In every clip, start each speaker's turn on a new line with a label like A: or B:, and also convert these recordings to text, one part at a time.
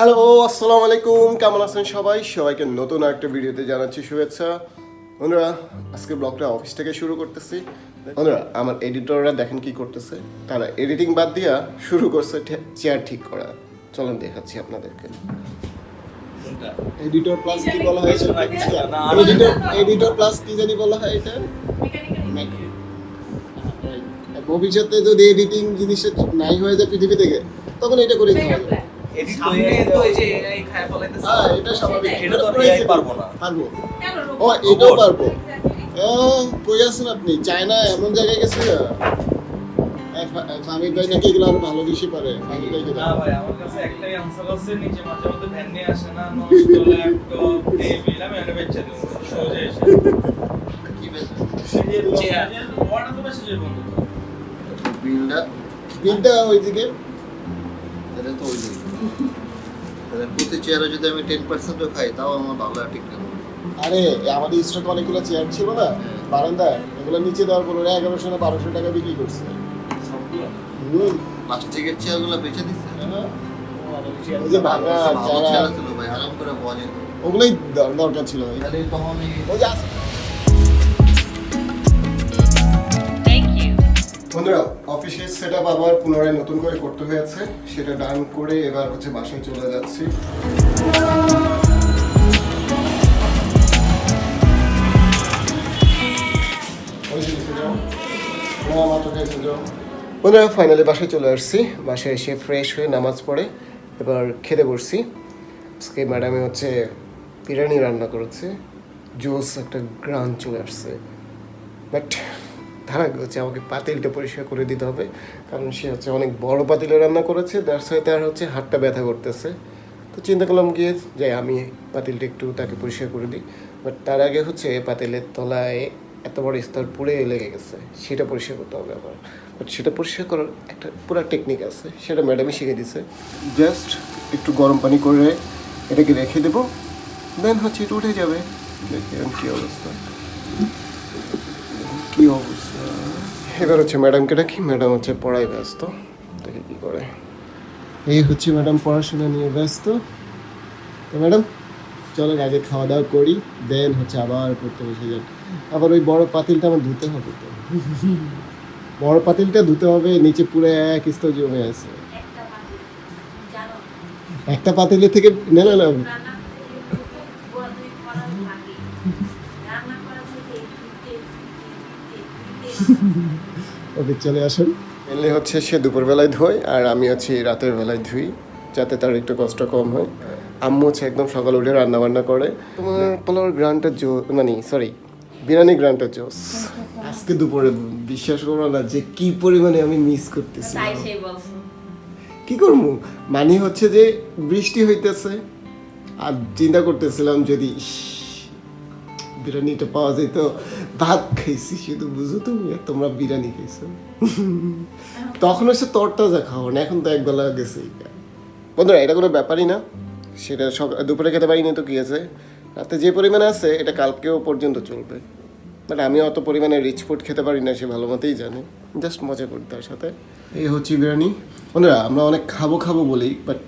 A: Hello, আসসালামু আলাইকুম। কেমন আছেন সবাই? সবাইকে নতুন একটা ভিডিওতে জানাচ্ছি শুভেচ্ছা। বন্ধুরা, আজকে ব্লগটা অফিস থেকে শুরু করতেছি। বন্ধুরা, আমার এডিটররা দেখেন কি করতেছে। তারা এডিটিং বাদ দিয়া শুরু করছে চেয়ার ঠিক করা। চলেন দেখাচ্ছি আপনাদেরকে। এডিটর প্লাস কি বলা হয় সেটা এডিটর প্লাস কি জানি বলা হয় এটা? ভবিষ্যতে যদি এডিটিং জিনিসটা নাই হয়ে যায় পৃথিবী থেকে, তখন এটা করে দিতে হবে। এটা স্বাভাবিক। এটা তো আমি পারবো না। পারবো। ও, এটাও পারবো। কই আছেন আপনি? চায়না এমন জায়গায় গেছে? ফামিদ ভাই নাকি এগুলো আরো ভালো বেশি পারে। ফামিদ ভাই
B: না ভাই, আমার কাছে একটাই আনসার আছে, নিচে মাঝে মধ্যে ভ্যান নিয়ে আসে না, নষ্ট ল্যাপটপ দিয়ে দিলাম, এটা বেচে দেবো সোজা এসে।
C: কি বেশ
B: চেয়ার ওয়াটা তো বেশি যাবে বন্ধু।
A: বিলটা ওইদিকে।
C: এটা তো ওই তাহলে প্রতি চেয়ারে যদি আমি 10% খাই তাও আমার ভালো ঠিক না।
A: আরে আমাদের স্টকে অনেকগুলো চেয়ার ছিল না বারান্দায়, এগুলো নিচে দেওয়ার পর ওরা 1100 না 1200 টাকা বিক্রি করছে।
C: প্লাস্টিকের চেয়ারগুলো বেচে দিচ্ছে।
A: ওই যে ভাঙা
C: ভালো
A: যারা
C: চেয়ার ছিল ভাই, আরাম করে বসা যেত।
A: ওগুলোই দরকার ছিল ভাই।
C: তাহলে তখন
A: ওই যে বন্ধুরা, অফিসের সেটআপ আবার পুনরায় নতুন করে করতে হয়েছে। সেটা ডান করে এবার হচ্ছে বাসায় চলে যাচ্ছি। বন্ধুরা, ফাইনালি বাসায় চলে আসছি। বাসায় এসে ফ্রেশ হয়ে নামাজ পড়ে এবার খেতে বসছি। আজকে ম্যাডামে হচ্ছে বিরিয়ানি রান্না করেছে। জোস একটা গ্রান চলে আসছে, বাট তার আগে হচ্ছে আমাকে পাতিলটা পরিষ্কার করে দিতে হবে, কারণ সে হচ্ছে অনেক বড় পাতিলে রান্না করেছে। তার সাথে তার হচ্ছে হাতটা ব্যথা করতেছে। তো চিন্তা করলাম গিয়ে যাই আমি পাতিলটা একটু তাকে পরিষ্কার করে দিই। বাট তার আগে হচ্ছে পাতিলের তলায় এত বড় স্তর পুড়ে লেগে গেছে, সেটা পরিষ্কার করতে হবে আবার। বাট সেটা পরিষ্কার করার একটা পুরো টেকনিক আছে, সেটা ম্যাডামই শিখে দিছে। জাস্ট একটু গরম পানি করে এটাকে রেখে দেবো, দেন হচ্ছে এটা উঠে যাবে। দেখেন কী অবস্থা, কী অবস্থা। এবার হচ্ছে ম্যাডামকে ডাকি, ম্যাডাম হচ্ছে পড়ায় ব্যস্ত। দেখে কী করে। এই হচ্ছে ম্যাডাম পড়াশোনা নিয়ে ব্যস্ত। তো ম্যাডাম চলেন আগে খাওয়া দাওয়া করি, দেন হচ্ছে আবার পড়তে বসে যান। আবার ওই বড় পাতিলটা আমার ধুতে হবে তো। বড় পাতিলটা ধুতে হবে, নিচে পুরো এক স্তর জমে আছে। একটা পাতিলের থেকে না না না ওকে, চলে আসুন। মেনলি হচ্ছে সে দুপুরবেলায় ধোয় আর আমি হচ্ছে রাতের বেলায় ধুই, যাতে তার একটু কষ্ট কম হয়। আম্মু হচ্ছে একদম সকালে উঠে রান্না বান্না করে। তোমার পোলাওর গ্রানটা বিরিয়ানি গ্রানটা জোস। আজকে দুপুরে বিশ্বাস করো না যে কি পরিমাণে আমি মিস করতেছি। কি করবো, মানে হচ্ছে যে বৃষ্টি হইতেছে আর চিন্তা করতেছিলাম যদি বিরিয়ানিটা পাওয়া যেত। ভাত খাইছি শুধু, বুঝো তুমি, তোমরা বিরিয়ানি খাইছো। তখন হচ্ছে তরতাজা খাওয়া না, এখন তো একবেলা গেছে। বন্ধুরা, এটা কোনো ব্যাপারই না। সেটা দুপুরে খেতে পারিনি তো কি আছে, রাতে যে পরিমাণে আছে এটা কালকেও পর্যন্ত চলবে। বাট আমি অত পরিমাণে রিচ ফুড খেতে পারি না, সে ভালো মতেই জানে। জাস্ট মজা করি তার সাথে। এই হচ্ছে বিরিয়ানি। বন্ধুরা, আমরা অনেক খাবো বলি, বাট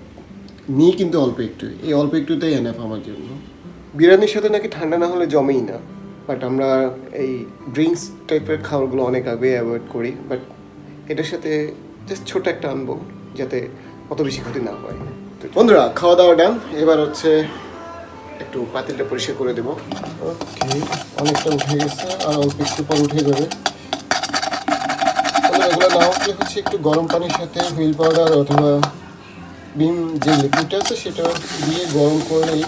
A: নিয়ে কিন্তু অল্প একটু, এই অল্প একটুটাই এনাফ আমার জন্য। বিরিয়ানির সাথে নাকি ঠান্ডা না হলে জমেই না, বাট আমরা এই ড্রিঙ্কস টাইপের খাবারগুলো অনেক আগে অ্যাভয়েড করি। বাট এটার সাথে জাস্ট ছোট একটা আনবো, যাতে অত বেশি ক্ষতি না হয়। তো বন্ধুরা, খাওয়া দাওয়া ডান। এবার হচ্ছে একটু পাতিলটা পরিষ্কার করে দেবো। ওকে, অনেকটা উঠে গেছে আর অল্প একটু পর উঠে যাবে। এগুলো না উঠলে হচ্ছে একটু গরম পানির সাথে হুইল পাউডার অথবা ভিম যে লিকুইডটা আছে সেটা দিয়ে গরম করলেই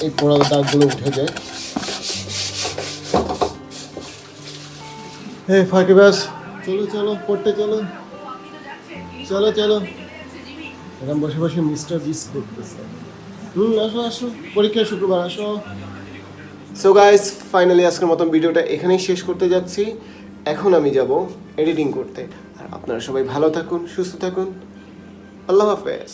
A: এই পোড়া দাগগুলো উঠে যায়। হ্যাঁ ফাঁকিবাজ, চলো পড়তে চলো। এরকম বসে মিস্টার বিস দেখতেছে। আসো পরীক্ষা শুক্রবার আসো। সো গাইস, ফাইনালি আজকের মতন ভিডিওটা এখানেই শেষ করতে যাচ্ছি। এখন আমি যাব এডিটিং করতে। আর আপনারা সবাই ভালো থাকুন, সুস্থ থাকুন। আল্লাহ হাফেজ।